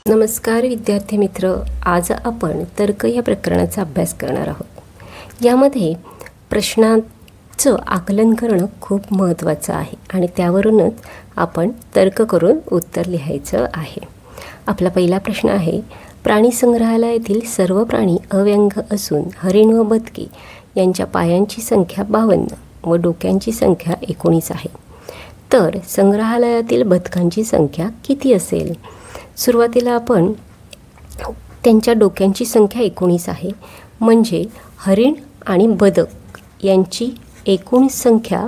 नमस्कार विद्यार्थी मित्र, आज आपण तर्क या प्रकरणाचा अभ्यास करणार आहोत. यामध्ये प्रश्नाचं आकलन करणं खूप महत्त्वाचं आहे आणि त्यावरूनच आपण तर्क करून उत्तर लिहायचं आहे. आपला पहिला प्रश्न आहे, प्राणी संग्रहालयातील सर्व प्राणी अव्यंग असून हरिण व बदके यांच्या पायांची संख्या 52 व डोक्यांची संख्या 19 आहे. तर संग्रहालयातील बदकांची संख्या किती असेल? सुरुवातीला आपण त्यांच्या डोक्यांची संख्या 19 आहे, म्हणजे हरिण आणि बदक यांची एकूण संख्या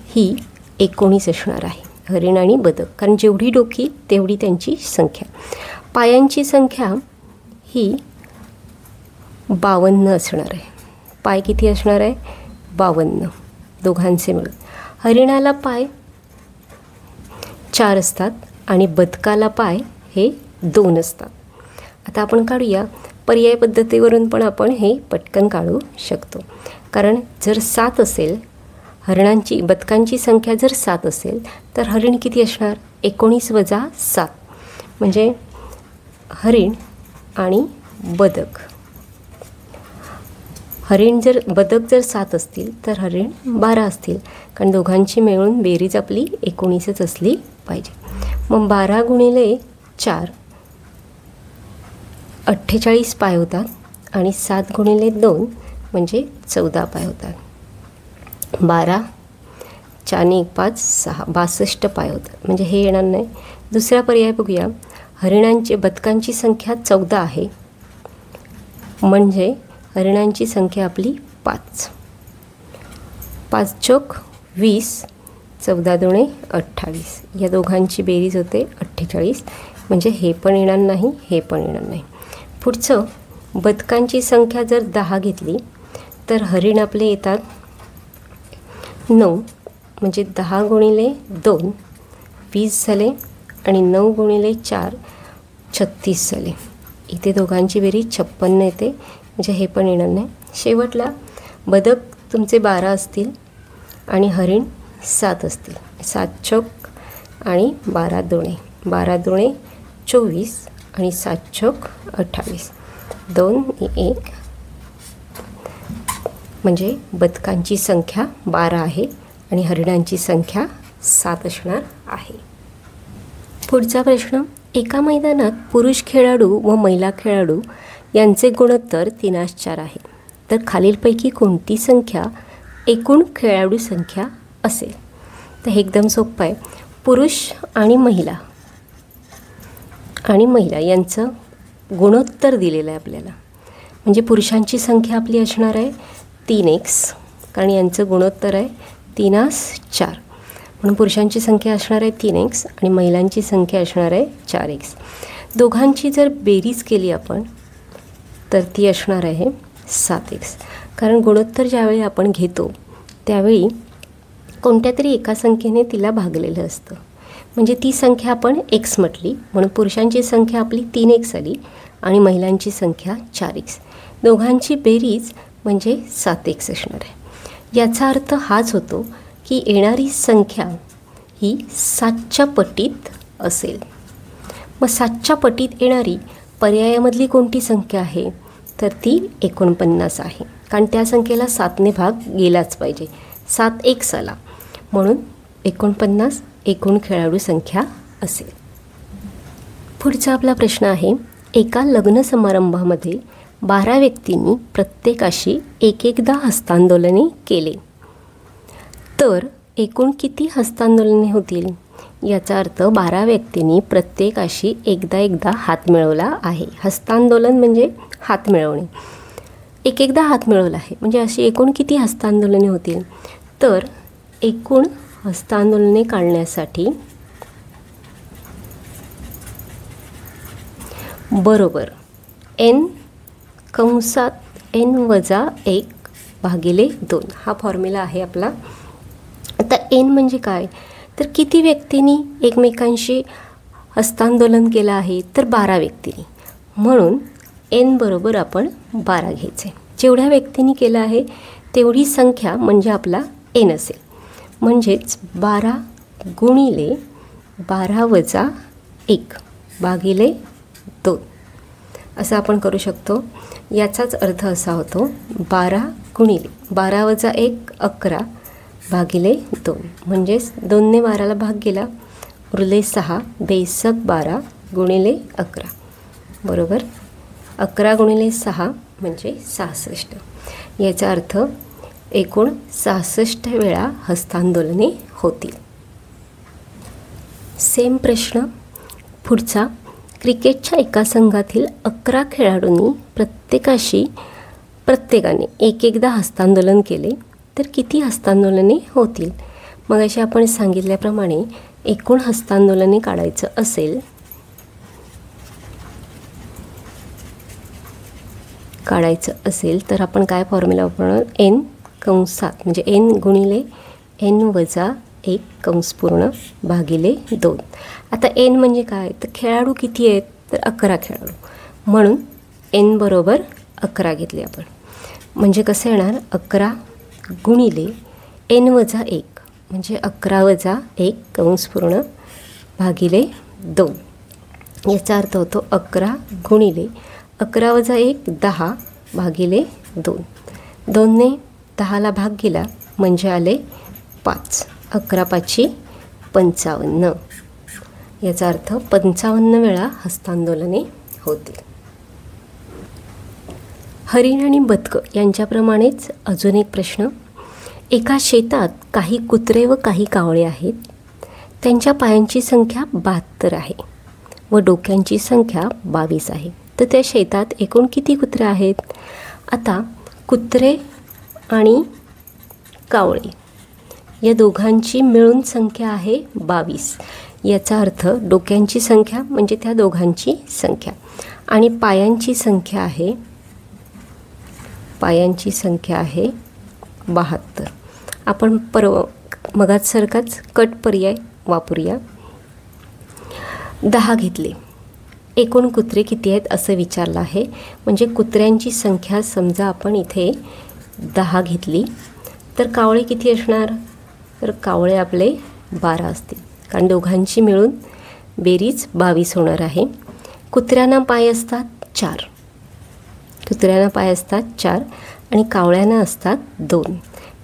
ही 19 असणार आहे. हरिण आणि बदक, कारण जेवढी डोकी तेवढी त्यांची संख्या. पायांची संख्या ही 52 असणार आहे. पाय किती असणार आहे? 52 दोघांचे मिळून. हरिणाला पाय 4 असतात आणि बदकाला पाय हे 2 असतात. आता आपण काढूया, पर्याय पद्धतीवरून पण आपण हे पटकन काढू शकतो. कारण जर 7 असेल, बदकांची संख्या जर 7 असेल तर हरिण किती असणार? 19 वजा 7 म्हणजे हरिण आणि बदक. बदक जर 7 असतील तर हरिण 12 असतील, कारण दोघांची मिळून बेरीज आपली 19च असली पाहिजे. मग 12 गुणिले 4 48 पाय होतात आणि 7 गुणिले 2 म्हणजे 14 पाय होतात. 12 4 1 5 6 62 पाय होतात, म्हणजे हे येणार नाही. दुसरा पर्याय बघूया. बदकांची संख्या 14 आहे, म्हणजे हरिणांची संख्या आपली 5. 5 चोक 20, 14 दुणे 28, या दोघांची बेरीज होते 48, म्हणजे हे पण येणार नाही, हे पण येणार नाही. पुढचं, बदकांची संख्या जर 10 घेतली तर हरिण आपले येतात 9, म्हणजे 10 गुणिले 2 20 झाले आणि 9 गुणिले 4 36 झाले. इथे दोघांची बेरीज 56 येते, म्हणजे हे पण येणार नाही. शेवटला बदक तुमचे 12 असतील आणि हरिण 7 असतील. 7 चोक आणि 12 दुणे 24 आणि 7 चोक 28, 2 1, म्हणजे बदकांची संख्या 12 आहे आणि हरिणांची संख्या 7 असणार आहे. पुढचा प्रश्न, एका मैदानात पुरुष खेळाडू व महिला खेळाडू यांचे गुणोत्तर 3:4 आहे. तर खालीलपैकी कोणती संख्या एकूण खेळाडू संख्या असेल? तर हे एकदम सोपं आहे. पुरुष आणि महिला यांचं गुणोत्तर दिलेलं आहे आपल्याला, म्हणजे पुरुषांची संख्या आपली असणार आहे 3x, कारण यांचं गुणोत्तर आहे 3:4, म्हणून पुरुषांची संख्या असणार आहे 3x आणि महिलांची संख्या असणार आहे 4x. दोघांची जर बेरीज केली आपण तर ती असणार आहे 7x, कारण गुणोत्तर ज्यावेळी आपण घेतो त्यावेळी कोणत्या तरी एका संख्येने तिला भागलेलं असतं, म्हणजे ती संख्या आपण x म्हटली, म्हणून पुरुषांची संख्या आपली 3x आली आणि महिलांची संख्या 4x. दोघांची बेरीज म्हणजे 7x असणार आहे. याचा अर्थ हाच होतो की येणारी संख्या ही 7च्या पटीत असेल. मग 7च्या पटीत येणारी पर्यायामधली कोणती संख्या आहे? तर ती 49 आहे, कारण त्या संख्येला 7ने भाग गेलाच पाहिजे. 7x आला, म्हणून 49 एकूण खेळाडू संख्या असेल. पुढचा आपला प्रश्न आहे, एका लग्न समारंभामध्ये 12 व्यक्तींनी प्रत्येकाशी एकदा हस्तांदोलने केले, तर एकूण किती हस्तांदोलने होतील? याचा अर्थ 12 व्यक्तींनी प्रत्येकाशी एकदा हात मिळवला आहे. हस्तांदोलन म्हणजे हात मिळवणे. एकदा हात मिळवला आहे, म्हणजे अशी एकूण किती हस्तांदोलने होतील? तर एकूण हस्तांदोलने काढण्यासाठी बरोबर n वजा 1 भागिले 2 हा फॉर्म्युला आहे आपला. आता n म्हणजे काय? तर किती व्यक्तींनी एकमेकांशी हस्तांदोलन केलं आहे? तर 12 व्यक्तींनी, म्हणून n बरोबर आपण 12 घ्यायचे. जेवढ्या व्यक्तींनी केलं आहे तेवढी संख्या म्हणजे आपला n असेल, म्हणजेच 12 गुणिले 12 वजा 1 भागिले 2 असं आपण करू शकतो. याचाच अर्थ असा होतो 12 गुणिले 12 वजा 1 11 भागिले 2. म्हणजेच 2ने 12ला भाग गेला, उरले 6 बेसक 12 गुणिले 11 बरोबर 11 गुणिले 6 म्हणजे 66. याचा अर्थ एकूण 66 वेळा हस्तांदोलने होतील. सेम प्रश्न पुढचा. क्रिकेटच्या एका संघातील 11 खेळाडूंनी प्रत्येकाने एकदा हस्तांदोलन केले तर किती हस्तांदोलने होतील? मग अशी आपण सांगितल्याप्रमाणे एकूण हस्तांदोलने काढायचं असेल तर आपण काय फॉर्म्युला वापरणार? n कंसात म्हणजे n गुणिले n वजा 1 कंस पूर्ण भागिले 2. आता n म्हणजे काय? तर खेळाडू किती आहेत? तर 11 खेळाडू, म्हणून n बरोबर 11 घेतले आपण. म्हणजे कसं येणार? 11 गुणिले n वजा 1 म्हणजे 11 वजा 1 कंस पूर्ण भागिले 2. याचा अर्थ होतो 11 गुणिले 11 वजा 1 10 भागिले 2. 2ने 10ला भाग गेला म्हणजे आले 5. 11 पाची 55. याचा अर्थ 55 वेळा हस्तांदोलने होतील. हरिण आणि बदकं यांच्याप्रमाणेच अजून एक प्रश्न. एका शेतात काही कुत्रे व काही कावळे आहेत. त्यांच्या पायांची संख्या 72 आहे व डोक्यांची संख्या 22 आहे. तर त्या शेतात एकूण किती कुत्रे आहेत? आता कुत्रे आणि कावळे या दोघांची मिळून संख्या आहे 22. याचा अर्थ डोक्यांची संख्या म्हणजे त्या दोघांची संख्या आणि पायांची संख्या आहे 72. आपण मगाच सारखाच कट पर्याय वापरूया. 10 घेतले. एकूण कुत्रे किती आहेत असं विचारलं आहे. म्हणजे कुत्र्यांची संख्या समजा आपण इथे 10 घेतली तर कावळे किती असणार? तर कावळे आपले 12 असतील, कारण दोघांची मिळून बेरीज 22 होणार आहे. कुत्र्यांना पाय असतात 4. आणि कावळ्यांना असतात 2.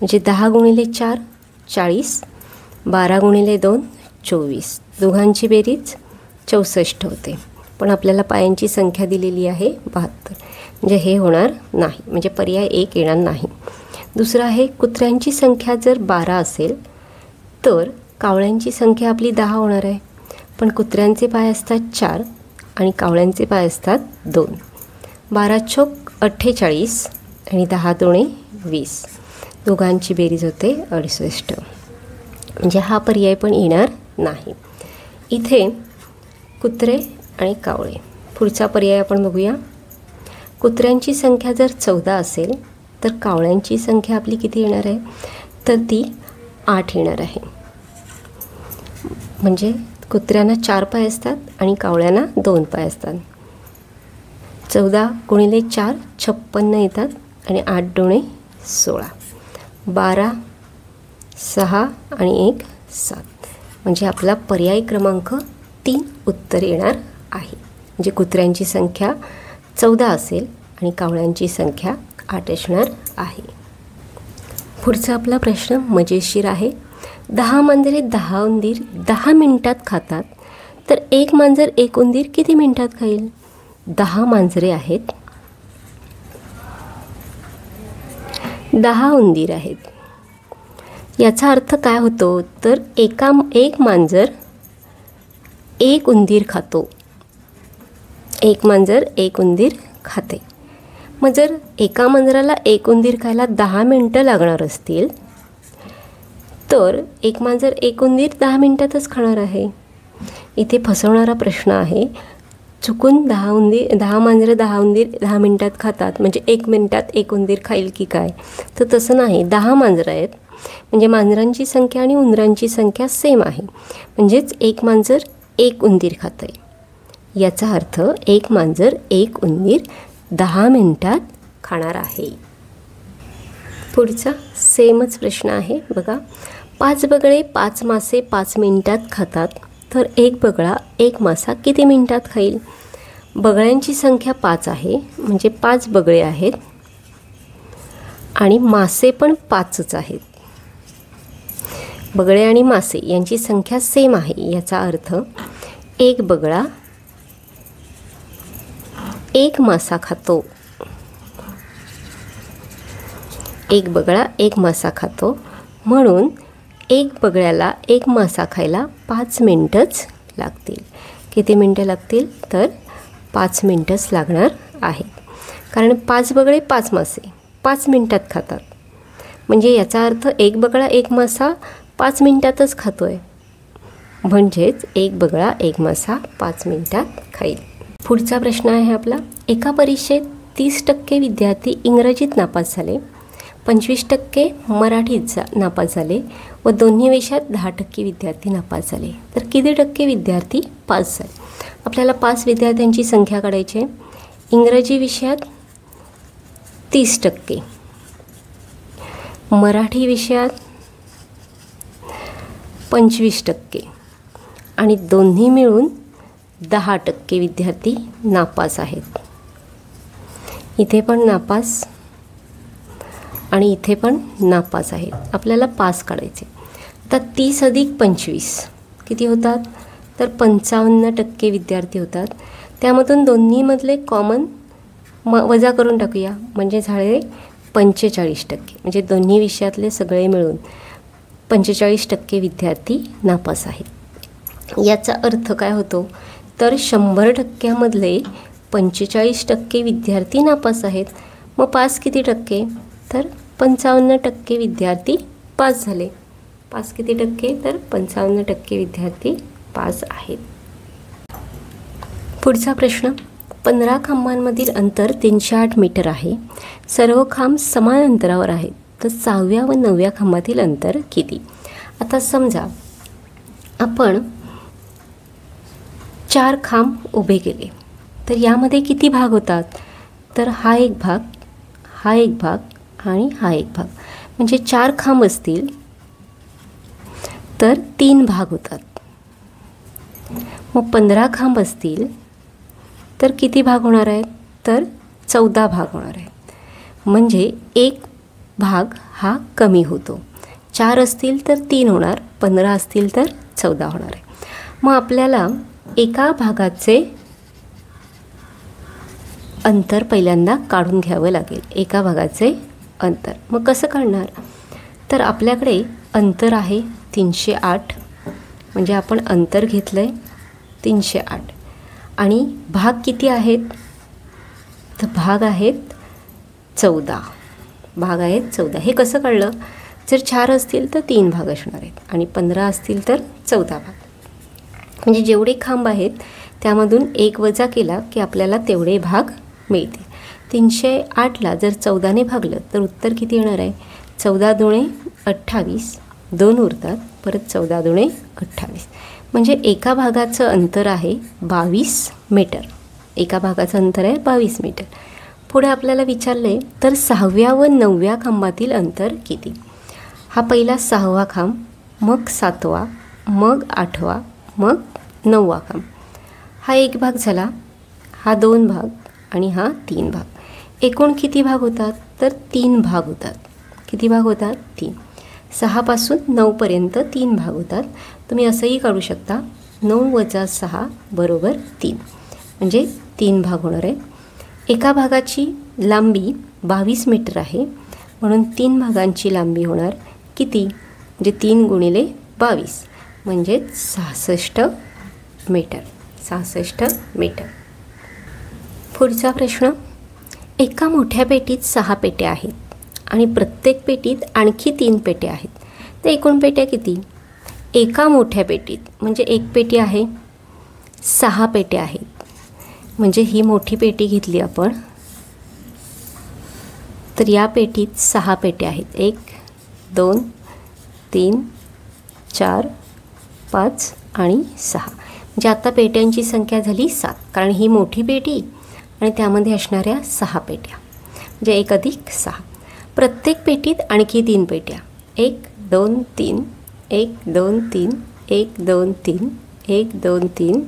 म्हणजे 10 गुणिले 4 40, 12 गुणिले 2 24. दोघांची बेरीज 64 होते. पण आपल्याला पायांची संख्या दिलेली आहे 72. म्हणजे हे होणार नाही, म्हणजे पर्याय 1 येणार नाही. दुसरं आहे कुत्र्यांची संख्या जर 12 असेल तर कावळ्यांची संख्या आपली 10 होणार आहे. पण कुत्र्यांचे पाय असतात 4 आणि कावळ्यांचे पाय असतात 2. 12 चोक 48 आणि 10 दोणे 20. दोघांची बेरीज होते 68. म्हणजे हा पर्याय पण येणार नाही. इथे कुत्रे आणि कावळे. पुढचा पर्याय आपण बघूया. कुत्र्यांची संख्या जर 14 असेल तर कावळ्यांची संख्या आपली किती येणार आहे? तर ती 8 येणार आहे. म्हणजे कुत्र्यांना 4 पाय असतात आणि कावळ्यांना 2 पाय असतात. 14 गुणिले 4 56 येतात आणि 8 दोणे 16. 12 6 आणि 1 7. म्हणजे आपला पर्याय क्रमांक 3 उत्तर येणार आहे. म्हणजे कुत्र्यांची संख्या 14 असेल आणि कावळ्यांची संख्या 8 असणार आहे. पुढचा आपला प्रश्न मजेशीर आहे. 10 मांजरे 10 उंदीर 10 मिनिटात खातात तर एक मांजर एक उंदीर किती मिनिटात खाईल? 10 मांजरे आहेत, 10 उंदीर आहेत. याचा अर्थ काय होतो? तर एक मांजर एक उंदीर खातो. एक मांजर एक उंदीर खाते. मग जर एका मांजराला एक उंदीर खायला 10 मिनटं लागणार असतील तर एक मांजर एक उंदीर 10 मिनटातच खाणार आहे. इथे फसवणारा प्रश्न आहे. चुकून 10 मांजरं 10 उंदीर 10 मिनटात खातात म्हणजे 1 मिनटात एक उंदीर खाईल की काय? तर तसं नाही. 10 मांजरं आहेत म्हणजे मांजरांची संख्या आणि उंदरांची संख्या सेम आहे. म्हणजेच एक मांजर एक उंदीर खातं आहे. याचा अर्थ एक मांजर एक उंदीर 10 मिनटात खाणार आहे. पुढचा सेमच प्रश्न आहे बघा. 5 बगळे 5 मासे 5 मिनिटात खातात तर एक बगळा एक मासा किती मिनिटात खाईल? बगळ्यांची संख्या 5 आहे, म्हणजे 5 बगळे आहेत आणि मासे पण 5च आहेत. बगळे आणि मासे यांची संख्या सेम आहे. याचा अर्थ एक बगळा एक मासा खातो. एक बगळा एक मासा खातो, म्हणून एक बगळ्याला एक मासा खायला 5 मिनटंच लागतील. किती मिनटं लागतील? तर 5 मिनटंच लागणार आहे. कारण 5 बगळे 5 मासे 5 मिनटात खातात. म्हणजे याचा अर्थ एक बगळा एक मासा 5 मिनटातच खातो आहे. म्हणजेच एक बगळा एक मासा 5 मिनटात खाईल. पुढचा प्रश्न आहे आपला. एका परीक्षेत 30% विद्यार्थी इंग्रजीत नापास झाले, 25% मराठीत नापास झाले व दोन्ही विषयात 10% विद्यार्थी नापास झाले. तर किती टक्के विद्यार्थी पास झाले? आपल्याला 5 विद्यार्थ्यांची संख्या काढायची आहे. इंग्रजी विषयात 30%, मराठी विषयात 25% आणि दोन्ही मिळून 10% विद्यार्थी नापास आहेत. इथे पण नापास आणि इथे पण नापास आहेत. आपल्याला पास काढायचे. तर 30 अधिक 25 किती होतात? तर 55% विद्यार्थी होतात. त्यामधून दोन्हीमधले कॉमन वजा करून टाकूया, म्हणजे झाले 45%. म्हणजे दोन्ही विषयातले सगळे मिळून 45% विद्यार्थी नापास आहेत. याचा अर्थ काय होतो? तर 100%मधले 45% विद्यार्थी नापास आहेत. मग पास किती टक्के? तर 55% विद्यार्थी पास झाले. पास किती टक्के? तर 55% विद्यार्थी पास आहेत. पुढचा प्रश्न. 15 खांबांमधील अंतर 308 मीटर आहे. सर्व खांब समान अंतरावर आहेत. तर 6व्या व 9व्या खांबातील अंतर किती? आता समजा आपण 4 खांब उभे केले, तर यामध्ये किती भाग होतात? तर हा एक भाग, हा एक भाग आणि हा एक भाग. म्हणजे 4 खांब असतील तर 3 भाग होतात. मग 15 खांब असतील तर किती भाग होणार आहेत? तर 14 भाग होणार आहेत. म्हणजे एक भाग हा कमी होतो. 4 असतील तर 3 होणार, 15 असतील तर 14 होणार आहे. मग आपल्याला एका भागाचे अंतर पहिल्यांदा काढून घ्यावं लागेल. एका भागाचे अंतर मग कसं काढणार? तर आपल्याकडे अंतर आहे 308, म्हणजे आपण अंतर घेतलं आहे 308 आणि भाग किती आहेत? तर भाग आहेत 14. भाग आहेत 14. हे कसं कळलं? जर 4 असतील तर 3 भाग असणार आहेत आणि 15 असतील तर 14 भाग. म्हणजे जेवढे खांब आहेत त्यामधून 1 वजा केला की आपल्याला तेवढे भाग मिळतील. 308ला जर 14ने भागलं तर उत्तर किती येणार आहे? 14 दुणे 28, 2 उरतात, परत 14 दुणे 28. म्हणजे एका भागाचं अंतर आहे 22 मीटर. एका भागाचं अंतर आहे 22 मीटर. पुढे आपल्याला विचारलं आहे तर 6व्या व 9व्या खांबातील अंतर किती? हा पहिला 6वा खांब, मग 7वा, मग 8वा, मग 9वा खांब. हा एक भाग झाला, हा 2 भाग आणि हा 3 भाग. एकूण किती भाग होतात? तर 3 भाग होतात. किती भाग होतात? 3. 6 पासून 9 पर्यंत 3 भाग होतात. तुम्ही असंही काढू शकता, 9 वजा 6 बरोबर 3, म्हणजे 3 भाग होणार आहे. एका भागाची लांबी 22 मीटर आहे, म्हणून 3 भागांची लांबी होणार किती? म्हणजे 3 गुणिले 22 म्हणजे 66 मीटर. 66 मीटर. पुढचा प्रश्न. एका मोठ्या पेटीत 6 पेट्या आहेत आणि प्रत्येक पेटीत आणखी 3 पेट्या आहेत. तर एकूण पेट्या किती? एका मोठ्या पेटीत म्हणजे एक पेटी आहे, 6 पेट्या आहेत. म्हणजे ही मोठी पेटी घेतली आपण तर या पेटीत 6 पेट्या आहेत. 1, 2, 3, 4, 5 आणि 6. म्हणजे आता पेट्यांची संख्या झाली 7, कारण ही मोठी पेटी आणि त्यामध्ये असणाऱ्या 6 पेट्या, म्हणजे 1 अधिक 6. प्रत्येक पेटीत आणखी 3 पेट्या. 1, 2, 3, 1, 2, 3, 1, 2, 3, 1 2 3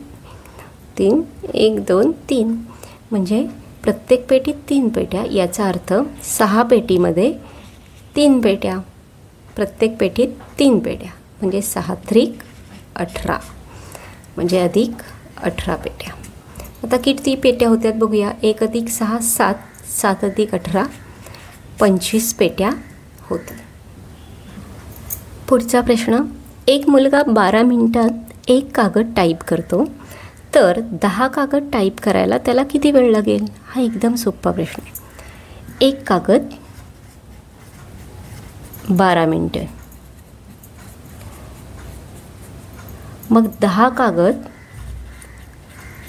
3 1 2 3 म्हणजे प्रत्येक पेटीत 3 पेट्या. याचा अर्थ 6 पेटीमध्ये 3 पेट्या, प्रत्येक पेटीत 3 पेट्या म्हणजे 6 त्रिक 18 म्हणजे अधिक 18 पेट्या. आता किती पेट्या होत्यात बघूया. 1 + 6 7, 7 + 18 25 पेट्या होतील. पुढचा प्रश्न. एक मुलगा 12 मिनिटात 1 कागद टाईप करतो, तर 10 कागद टाईप करायला त्याला किती वेळ लागेल? हा एकदम सोपा प्रश्न आहे. 1 कागद 12 मिनिटं, मग 10 कागद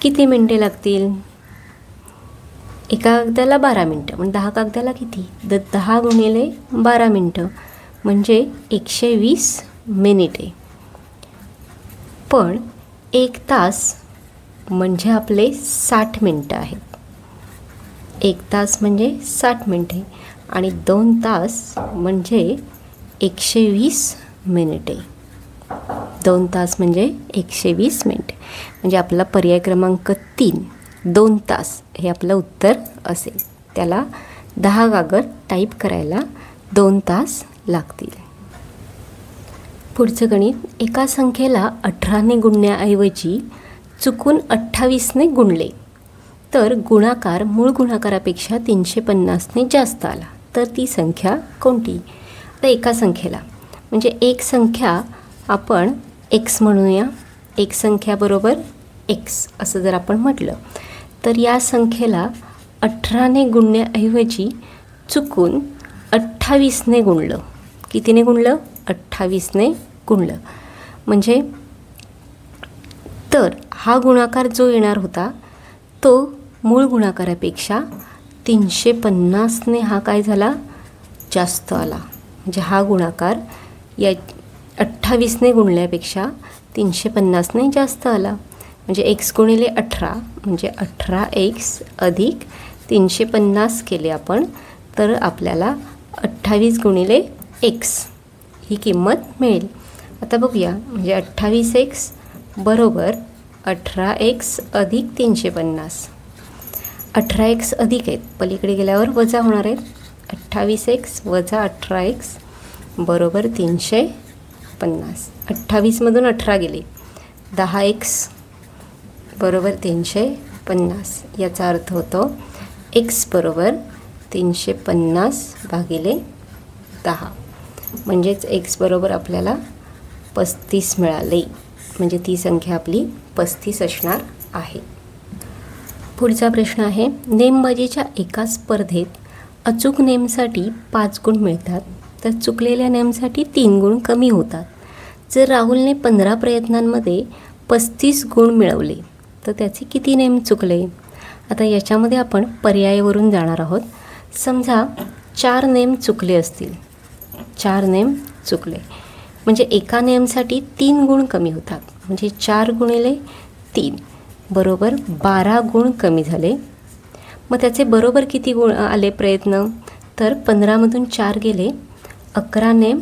किती मिनटे लागतील? एका कागदाला 12 मिनटं, मग 10 कागदाला किती? 10 गुणिले 12 मिनटं म्हणजे 120 मिनिटे. पण 1 तास म्हणजे आपले 60 मिनटं आहेत. 1 तास म्हणजे 60 मिनटे आणि 2 तास म्हणजे 120 मिनिटे. 2 तास म्हणजे 120 मिनिटे म्हणजे आपला पर्याय क्रमांक 3 2 तास हे आपलं उत्तर असेल. त्याला 10 कागद टाईप करायला 2 तास लागतील. पुढचं गणित. एका संख्येला 18ने गुणण्याऐवजी चुकून 28ने गुणले, तर गुणाकार मूळ गुणाकारापेक्षा 350ने जास्त आला, तर ती संख्या कोणती? तर एका संख्येला म्हणजे एक संख्या आपण x म्हणूया. एक संख्या बरोबर x असं जर आपण म्हटलं, तर या संख्येला 18ने गुणण्याऐवजी चुकून 28ने गुणलं. कितीने गुणलं? 28ने गुणलं. म्हणजे तर हा गुणाकार जो येणार होता तो मूळ गुणाकारापेक्षा 350ने हा काय झाला? जास्त आला. म्हणजे हा गुणाकार या 28ने गुणल्यापेक्षा 350ने जास्त आला. म्हणजे x गुणिले 18 म्हणजे 18x अधिक 350 केले आपण, तर आपल्याला 28 गुणिले x ही किंमत मिळेल. आता बघूया. म्हणजे 28x बरोबर 18x अधिक 350. 18x अधिक आहेत, पलीकडे गेल्यावर वजा होणार आहेत. 28x वजा 18x बरोबर 350. 28मधून 18 गेले, 10x बरोबर 350. याचा अर्थ होतो x बरोबर 350 भागिले 10 म्हणजेच x बरोबर आपल्याला 35 मिळाले. म्हणजे ती संख्या आपली 35 असणार आहे. पुढचा प्रश्न आहे. नेमबाजीच्या एका स्पर्धेत अचूक नेमसाठी 5 गुण मिळतात, तर चुकलेल्या नेमसाठी 3 गुण कमी होतात. जर राहुलने 15 प्रयत्नांमध्ये 35 गुण मिळवले, तर त्याचे किती नेम चुकले? आता याच्यामध्ये आपण पर्यायावरून जाणार आहोत. समजा 4 नेम चुकले असतील. 4 नेम चुकले म्हणजे एका नेमसाठी 3 गुण कमी होतात. म्हणजे 4 गुणिले 3 बरोबर 12 गुण कमी झाले. मग त्याचे बरोबर किती गुण आले प्रयत्न? तर 15मधून 4 गेले, 11 नेम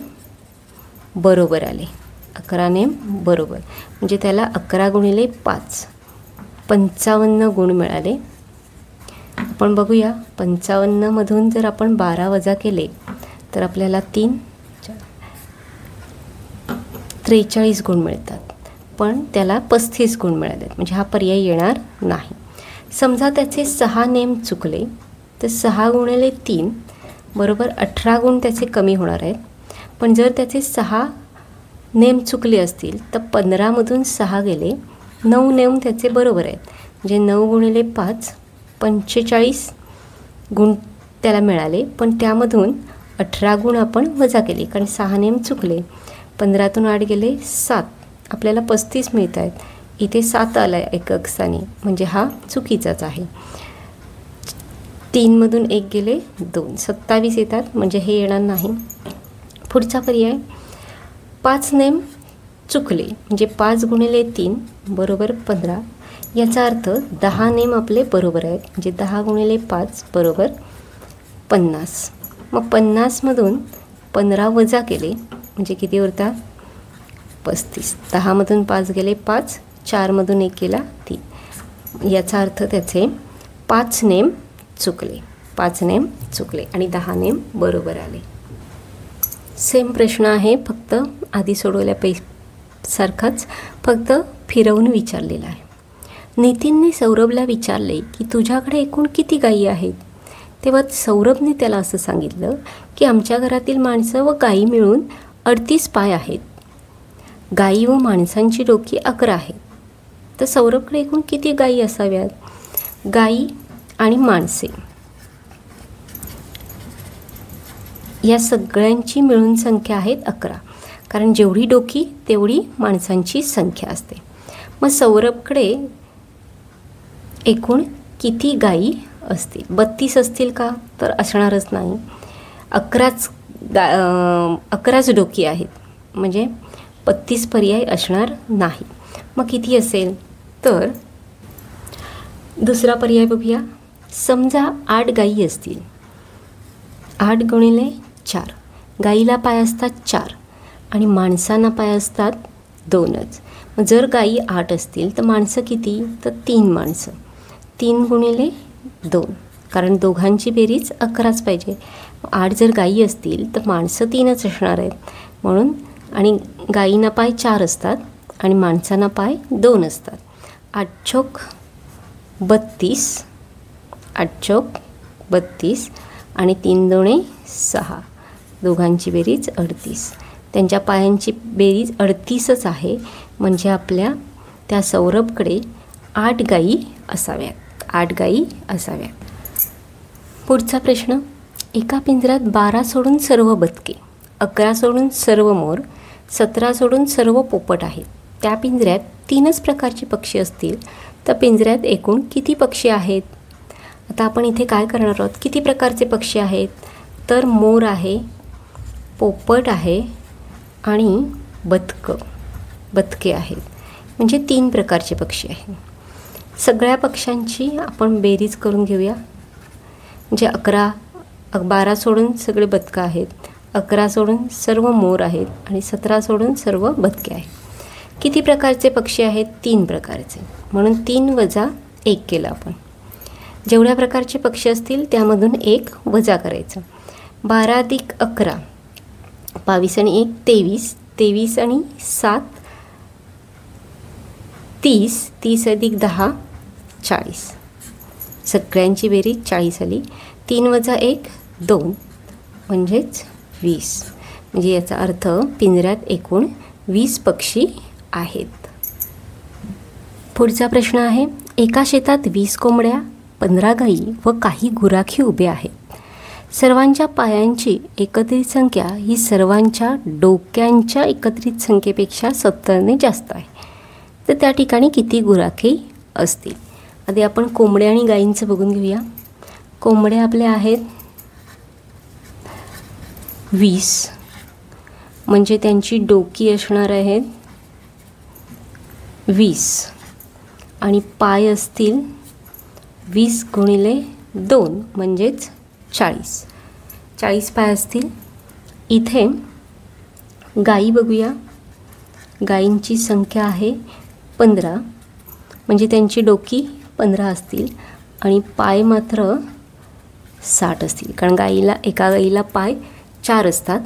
बरोबर आले. 11 नेम बरोबर म्हणजे त्याला 11 गुणिले 5 55 गुण मिळाले. आपण बघूया. 55मधून जर आपण 12 वजा केले तर आपल्याला 3 43 गुण मिळतात. पण त्याला 35 गुण मिळाले, म्हणजे हा पर्याय येणार नाही. समजा त्याचे 6 नेम चुकले, तर 6 गुणिले 3 बरोबर 18 गुण त्याचे कमी होणार आहेत. पण जर त्याचे 6 नेम चुकले असतील तर 15मधून 6 गेले, 9 नेम त्याचे बरोबर आहेत. म्हणजे 9 गुणिले 5 45 गुण त्याला मिळाले. पण त्यामधून 18 गुण आपण वजा केले, कारण 6 नेम चुकले. 15तून 8 गेले 7, आपल्याला 35 मिळत आहेत. इथे 7 आला आहे एकक स्थानी, म्हणजे हा चुकीचाच आहे. 3मधून 1 गेले 2, 27 येतात, म्हणजे हे येणार नाही. पुढचा पर्याय. 5 नेम चुकले म्हणजे 5 गुणिले 3 बरोबर 15. याचा अर्थ 10 नेम आपले बरोबर आहेत. म्हणजे 10 गुणिले 5 बरोबर 50. मग 50मधून 15 वजा केले म्हणजे किती उरतात? 35. 10मधून 5 गेले 5, 4मधून 1 गेला 3. याचा अर्थ त्याचे 5 नेम चुकले. 5 नेम चुकले आणि 10 नेम बरोबर आले. सेम प्रश्न आहे, फक्त आधी सारखाच, फक्त फिरवून विचारलेला आहे. नितीनने सौरभला विचारले की तुझ्याकडे एकूण किती गायी आहेत. तेव्हा सौरभने त्याला असं सांगितलं की आमच्या घरातील माणसं व गायी मिळून 38 पाय आहेत. गायी व माणसांची डोकी 11 आहेत. तर सौरभकडे एकूण किती गायी असाव्यात. गायी आणि माणसे या सगळ्यांची मिळून संख्या आहेत 11, कारण जेवढी डोकी तेवढी माणसांची संख्या असते. मग सौरभकडे एकूण किती गायी असतील. 32 असतील का, तर असणारच नाही. 11च डोकी आहेत, म्हणजे 32 पर्याय असणार नाही. मग किती असेल, तर दुसरा पर्याय बघूया. समजा 8 गायी असतील. 8 गुणिले 4, गाईला पाय असतात 4 आणि माणसांना पाय असतात 2च. मग जर गायी 8 असतील तर माणसं किती, तर 3 माणसं. 3 गुणिले 2, कारण दोघांची बेरीज 11च पाहिजे. 8 जर गायी असतील तर माणसं 3च असणार आहेत म्हणून, आणि गायींना पाय 4 असतात आणि माणसांना पाय 2 असतात. 8 चोक 32, 8 चोक 32 आणि 3 दोणे 6, दोघांची बेरीज 38. त्यांच्या पायांची बेरीज 38च आहे, म्हणजे आपल्या त्या सौरभकडे 8 गायी असाव्यात. 8 गायी असाव्यात. पुढचा प्रश्न. एका पिंजऱ्यात 12 सोडून सर्व बदके, 11 सोडून सर्व मोर, 17 सोडून सर्व पोपट आहेत. त्या पिंजऱ्यात 3च प्रकारचे पक्षी असतील तर पिंजऱ्यात एकूण किती पक्षी आहेत. आता आपण इथे काय करणार आहोत, किती प्रकारचे पक्षी आहेत, तर मोर आहे, पोपट आहे आणि बदके आहेत, म्हणजे 3 प्रकारचे पक्षी आहेत. सगळ्या पक्ष्यांची आपण बेरीज करून घेऊया. म्हणजे 12 सोडून सगळे बदकं आहेत, 11 सोडून सर्व मोर आहेत आणि 17 सोडून सर्व बदके आहेत. किती प्रकारचे पक्षी आहेत, 3 प्रकारचे, म्हणून 3 वजा 1 केलं आपण. जेवढ्या प्रकारचे पक्षी असतील त्यामधून 1 वजा करायचं. 12 अधिक 11 22 आणि 1 23, 23 आणि 7 30, 30 अधिक 10 40, सगळ्यांची बेरीज 40 आली. 3 वजा 1 2, म्हणजेच 20. म्हणजे याचा अर्थ पिंजऱ्यात एकूण 20 पक्षी आहेत. पुढचा प्रश्न आहे. एका शेतात 20 कोंबड्या, 15 गायी व काही गुराखी उभे आहेत. सर्वांच्या पायांची एकत्रित संख्या ही सर्वांच्या डोक्यांच्या एकत्रित संख्येपेक्षा 70ने जास्त आहे. तर त्या ठिकाणी किती गुराखी असतील. आधी आपण कोंबड्या आणि गायींचं बघून घेऊया. कोंबड्या आपल्या आहेत 20, म्हणजे त्यांची डोकी असणार आहेत 20 आणि पाय असतील 20 गुणिले 2 म्हणजेच 40 पाय असतील. इथे गायी बघूया. गायींची संख्या आहे 15, म्हणजे त्यांची डोकी 15 असतील आणि पाय मात्र 60 असतील, कारण एका गाईला पाय 4 असतात,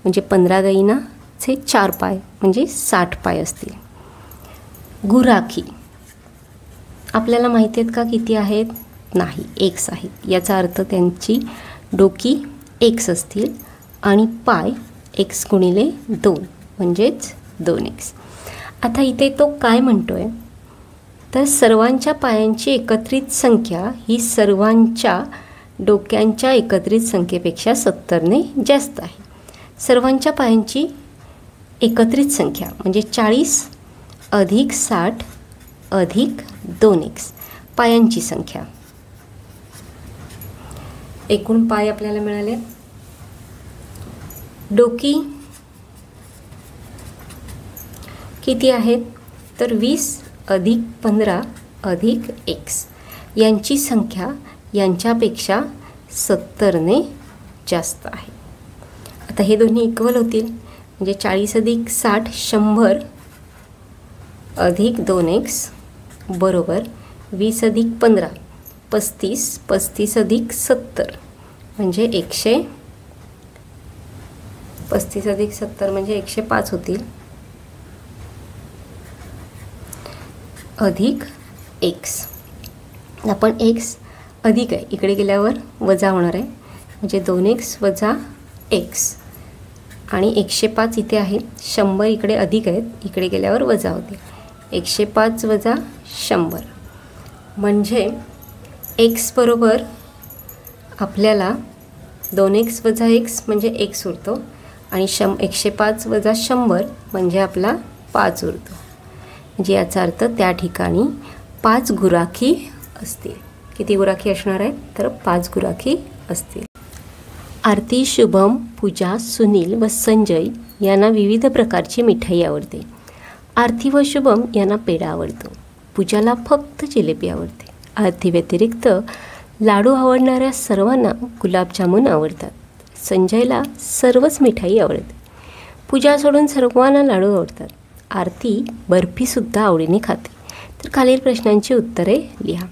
म्हणजे 15 गायींचे 4 पाय म्हणजे 60 पाय असतील. गुराखी आपल्याला माहिती आहेत का किती आहेत, नाही, एक्स आहेत. याचा अर्थ त्यांची डोकी एक्स असतील आणि पाय एक्स गुणिले 2 म्हणजेच 2x. आता इथे तो काय म्हणतोय, तर सर्वांच्या पायांची एकत्रित संख्या ही सर्वांच्या डोक्यांच्या एकत्रित संख्येपेक्षा 70ने जास्त आहे. सर्वांच्या पायांची एकत्रित संख्या म्हणजे 40 अधिक 60 अधिक 2x, पायांची संख्या. एकूण पाय आपल्याला मिळाले. डोकी किती आहेत, तर 20 अधिक 15 अधिक x, यांची संख्या यांच्यापेक्षा 70ने जास्त आहे. आता हे दोन्ही इक्वल होतील, म्हणजे 40 अधिक 60 100 अधिक 2x बरोबर 20 अधिक 15 35, 35 अधिक 70 म्हणजे 35 अधिक 70 म्हणजे 105 होतील, अधिक x. आपण x अधिक आहे इकडे गेल्यावर वजा होणार आहे, म्हणजे 2x वजा x आणि 105 इथे आहे, 100 इकडे अधिक आहेत, इकडे गेल्यावर वजा होते, 105 वजा 100 म्हणजे x बरोबर आपल्याला 2x वजा x म्हणजे x उरतो आणि 105 वजा 100 म्हणजे आपला 5 उरतो. म्हणजे याचा अर्थ त्या ठिकाणी 5 गुराखी असतील. किती गुराखी असणार आहेत? तर 5 गुराखी असतील. आरती, शुभम, पूजा, सुनील व संजय यांना विविध प्रकारची मिठाई आवडते. आरती व शुभम यांना पेढा आवडतो. पूजाला फक्त जिलेबी आवडते. आरती व्यतिरिक्त लाडू आवडणाऱ्या सर्वांना गुलाबजामुन आवडतात. संजयला सर्वच मिठाई आवडते. पूजा सोडून सर्वांना लाडू आवडतात. आरती बर्फीसुद्धा आवडीने खाते. तर खालील प्रश्नांची उत्तरे लिहा.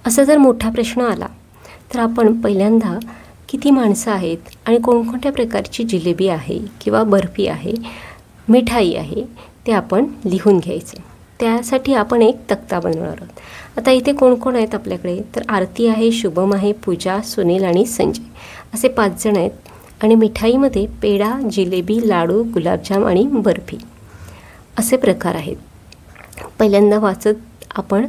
असा जर मोठा प्रश्न आला तर आपण पहिल्यांदा किती माणसं आहेत आणि कोणकोणत्या प्रकारची जिलेबी आहे किंवा बर्फी आहे, मिठाई आहे ते आपण लिहून घ्यायचं. त्यासाठी आपण एक तक्ता बनवणार आहोत. आता इथे कोण कोण आहेत आपल्याकडे? तर आरती आहे, शुभम आहे, पूजा, सुनील आणि संजय असे 5 जण आहेत. आणि मिठाईमध्ये पेढा, जिलेबी, लाडू, गुलाबजाम आणि बर्फी असे प्रकार आहेत. पहिल्यांदा वाचत आपण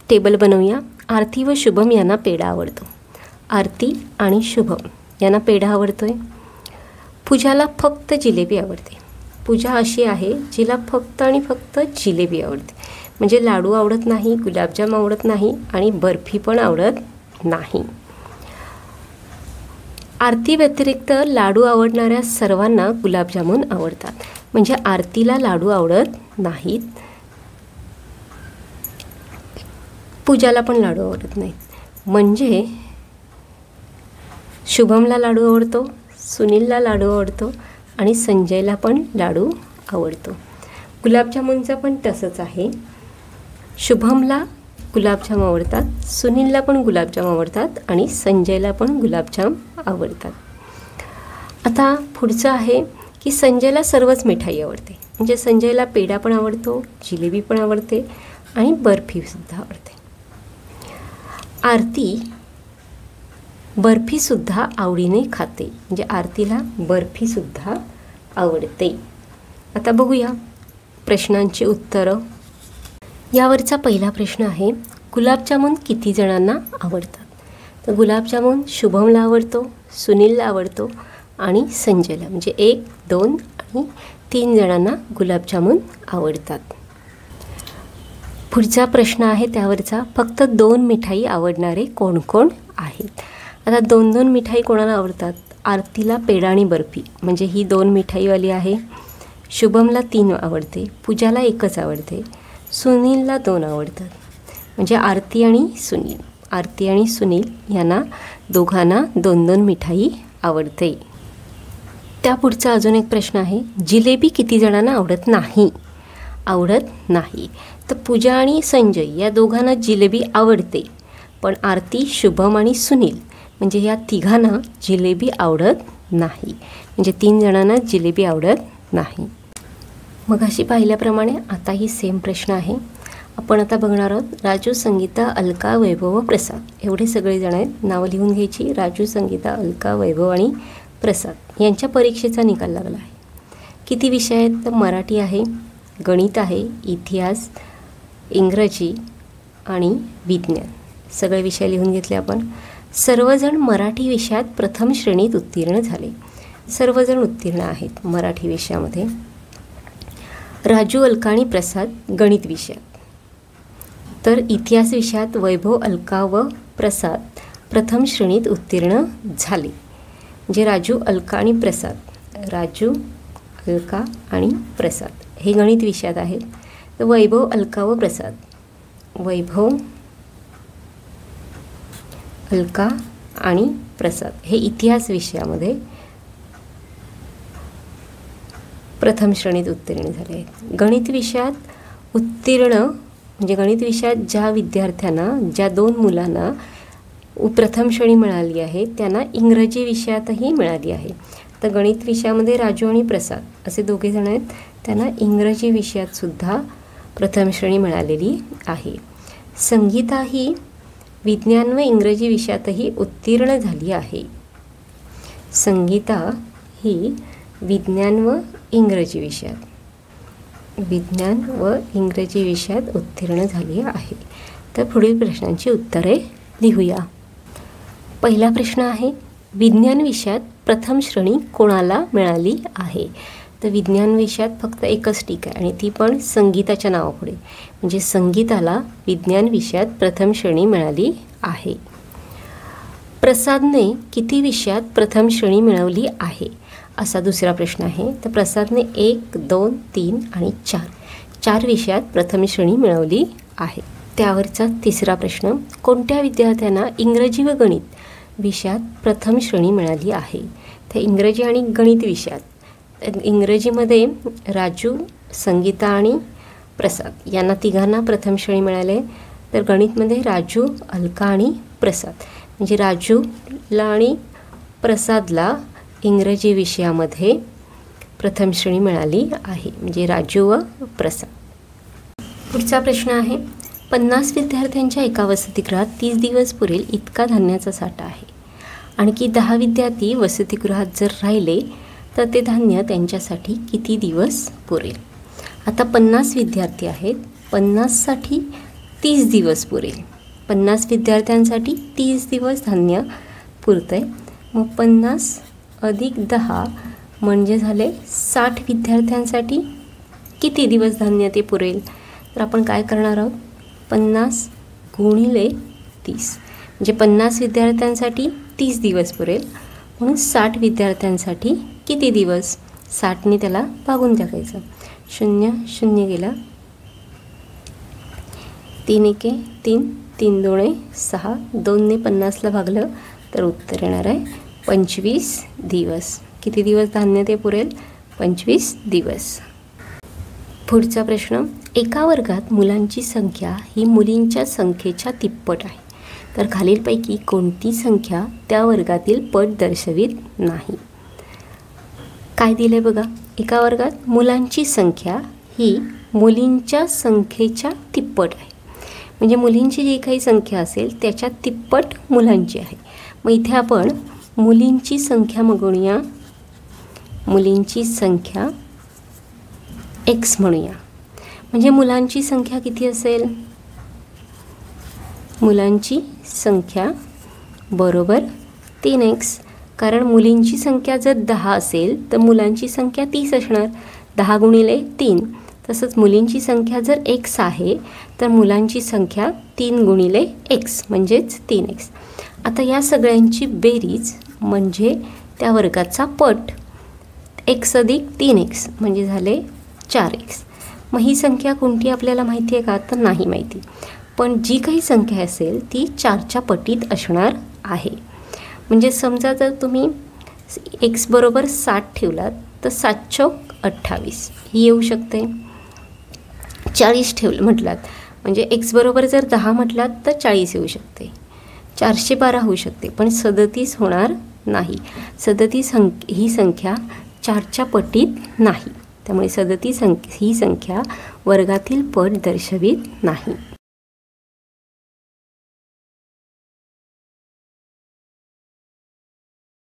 टेबल बनवूया. आरती व शुभम यांना पेढा आवडतो. आरती आणि शुभम यांना पेढा आवडतो आहे. पूजाला फक्त जिलेबी आवडते. पूजा अशी आहे जिला फक्त आणि फक्त जिलेबी आवडते, म्हणजे लाडू आवडत नाही, गुलाबजाम आवडत नाही आणि बर्फी पण आवडत नाही. आरती व्यतिरिक्त लाडू आवडणाऱ्या सर्वांना गुलाबजामुन आवडतात, म्हणजे आरतीला लाडू आवडत नाहीत. पूजाला पण लाडू आवडत नाहीत, म्हणजे शुभमला लाडू आवडतो, सुनीलला लाडू आवडतो आणि संजयला पण लाडू आवडतो. गुलाबजामुनचं पण तसंच आहे. शुभमला गुलाबजाम आवडतात, सुनीलला पण गुलाबजाम आवडतात आणि संजयला पण गुलाबजाम आवडतात. आता पुढचं आहे की संजयला सर्वच मिठाई आवडते, म्हणजे संजयला पेढा पण आवडतो, जिलेबी पण आवडते आणि बर्फीसुद्धा आवडते. आरती बर्फीसुद्धा आवडीने खाते, म्हणजे आरतीला बर्फीसुद्धा आवडते. आता बघूया प्रश्नांची उत्तरं. यावरचा पहिला प्रश्न आहे, गुलाबजामुन किती जणांना आवडतात? तर गुलाबजामुन शुभमला आवडतो, सुनीलला आवडतो आणि संजयला, म्हणजे 1, 2 आणि 3 जणांना गुलाबजामुन आवडतात. पुढचा प्रश्न आहे त्यावरचा, फक्त 2 मिठाई आवडणारे कोण कोण आहेत? आता 2-2 मिठाई कोणाला आवडतात? आरतीला पेढा आणि बर्फी, म्हणजे ही 2 मिठाईवाली आहे. शुभमला 3 आवडते, पूजाला 1च आवडते, सुनीलला 2 आवडतात, म्हणजे आरती आणि सुनील यांना दोघांना 2-2 मिठाई आवडते. त्या पुढचा अजून एक प्रश्न आहे, जिलेबी किती जणांना आवडत नाही? तर पूजा आणि संजय या दोघांना जिलेबी आवडते, पण आरती, शुभम आणि सुनील म्हणजे या तिघांना जिलेबी आवडत नाही, म्हणजे 3 जणांना जिलेबी आवडत नाही. मग अशी पाहिल्याप्रमाणे आताही सेम प्रश्न आहे. आपण आता बघणार आहोत राजू, संगीता, अलका, वैभव व प्रसाद एवढे सगळे जण आहेत. नावं लिहून घ्यायची. राजू, संगीता, अलका, वैभव आणि प्रसाद यांच्या परीक्षेचा निकाल लागला आहे. किती विषय आहेत? तर मराठी आहे, गणित आहे, इतिहास, इंग्रजी आणि विज्ञान सगळे विषय लिहून घेतले आपण. सर्वजण मराठी विषयात प्रथम श्रेणीत उत्तीर्ण झाले. सर्वजण उत्तीर्ण आहेत मराठी विषयामध्ये. राजू, अलका आणि प्रसाद गणित विषयात. तर इतिहास विषयात वैभव, अलका व प्रसाद प्रथम श्रेणीत उत्तीर्ण झाले. म्हणजे राजू, अलका आणि प्रसाद हे गणित विषयात आहेत. तर वैभव, अलका व प्रसाद, वैभव, अलका आणि प्रसाद हे इतिहास विषयामध्ये प्रथम श्रेणीत उत्तीर्ण झाले आहेत. गणित विषयात उत्तीर्ण म्हणजे गणित विषयात ज्या विद्यार्थ्यांना, ज्या 2 मुलांना प्रथम श्रेणी मिळाली आहे त्यांना इंग्रजी विषयातही मिळाली आहे. तर गणित विषयामध्ये राजू आणि प्रसाद असे दोघे जण आहेत, त्यांना इंग्रजी विषयातसुद्धा प्रथम श्रेणी मिळालेली आहे. संगीता ही विज्ञान व इंग्रजी विषयातही उत्तीर्ण झाली आहे. संगीता ही विज्ञान व इंग्रजी विषयात उत्तीर्ण झाली आहे. तर पुढील प्रश्नांची उत्तरे लिहूया. पहिला प्रश्न आहे, विज्ञान विषयात प्रथम श्रेणी कोणाला मिळाली आहे? तर विज्ञान विषयात फक्त एकच टीक आहे आणि ती पण संगीताच्या नावापुढे, म्हणजे संगीताला विज्ञान विषयात प्रथम श्रेणी मिळाली आहे. प्रसादने किती विषयात प्रथम श्रेणी मिळवली आहे? असा दुसरा प्रश्न आहे. तर प्रसादने 1, 2, 3 आणि 4 विषयात प्रथम श्रेणी मिळवली आहे. त्यावरचा तिसरा प्रश्न, कोणत्या विद्यार्थ्यांना इंग्रजी व गणित विषयात प्रथम श्रेणी मिळाली आहे? तर इंग्रजी आणि गणित विषयात, इंग्रजीमध्ये राजू, संगीता आणि प्रसाद यांना तिघांना प्रथम श्रेणी मिळाले. तर गणितमध्ये राजू, अलका आणि प्रसाद, म्हणजे राजूला आणि प्रसादला इंग्रजी विषयामध्ये प्रथम श्रेणी मिळाली आहे, म्हणजे राजू व प्रसाद. पुढचा प्रश्न आहे, 50 विद्यार्थ्यांच्या एका वसतिगृहात 30 दिवस पुरेल इतका धान्याचा साठा आहे. आणखी 10 विद्यार्थी वसतिगृहात जर राहिले तर ते धान्य त्यांच्यासाठी किती दिवस पुरेल? आता 50 विद्यार्थी आहेत, 50साठी 30 दिवस पुरेल. 50 विद्यार्थ्यांसाठी 30 दिवस धान्य पुरतं आहे. मग 50 अधिक 10 म्हणजे झाले 60 विद्यार्थ्यांसाठी किती दिवस धान्य ते पुरेल? तर आपण काय करणार आहोत, 50 गुणिले 30, म्हणजे 50 विद्यार्थ्यांसाठी 30 दिवस पुरेल, म्हणून 60 विद्यार्थ्यांसाठी किती दिवस? 60ने त्याला भागून टाकायचं. 0 0 गेला, 3 1 3, 3 2 6, 2ने 50ला भागलं तर उत्तर येणार आहे 25 दिवस. किती दिवस धान्य ते पुरेल? 25 दिवस. पुढचा प्रश्न, एका वर्गात मुलांची संख्या ही मुलींच्या संख्येच्या तिप्पट आहे. तर खालीलपैकी कोणती संख्या त्या वर्गातील पट दर्शवित नाही? काय दिले बघा, एका वर्गात मुलांची संख्या ही मुलींच्या संख्येच्या तिप्पट आहे, म्हणजे मुलींची जी काही संख्या असेल त्याच्या तिप्पट मुलांची आहे. मग इथे आपण मुलींची संख्या म्हणूया, मुलींची संख्या x म्हणूया. म्हणजे मुलांची संख्या किती असेल? मुलांची संख्या बरोबर 3x, कारण मुलींची संख्या जर 10 असेल तर मुलांची संख्या 30 असणार, 10 गुणिले 3. तसंच मुलींची संख्या जर x आहे तर मुलांची संख्या 3 गुणिले x म्हणजेच 3x. आता या सगळ्यांची बेरीज म्हणजे त्या वर्गाचा पट, x अधिक 3x म्हणजे झाले 4x. मग ही संख्या कोणती आपल्याला माहिती आहे का? तर नाही माहिती, पण जी काही संख्या असेल ती 4च्या पटीत असणार आहे. म्हणजे समजा जर तुम्ही x बरोबर 60 ठेवलात तर 7 चौक 28 ही येऊ शकते. 40 ठेवलं म्हटलात म्हणजे x बरोबर जर 10 म्हटलात तर 40 येऊ शकते. 412 होऊ शकते, पण 37 होणार नाही. 37 ही संख्या 4च्या पटीत नाही, त्यामुळे 37 ही संख्या वर्गातील पट दर्शवित नाही.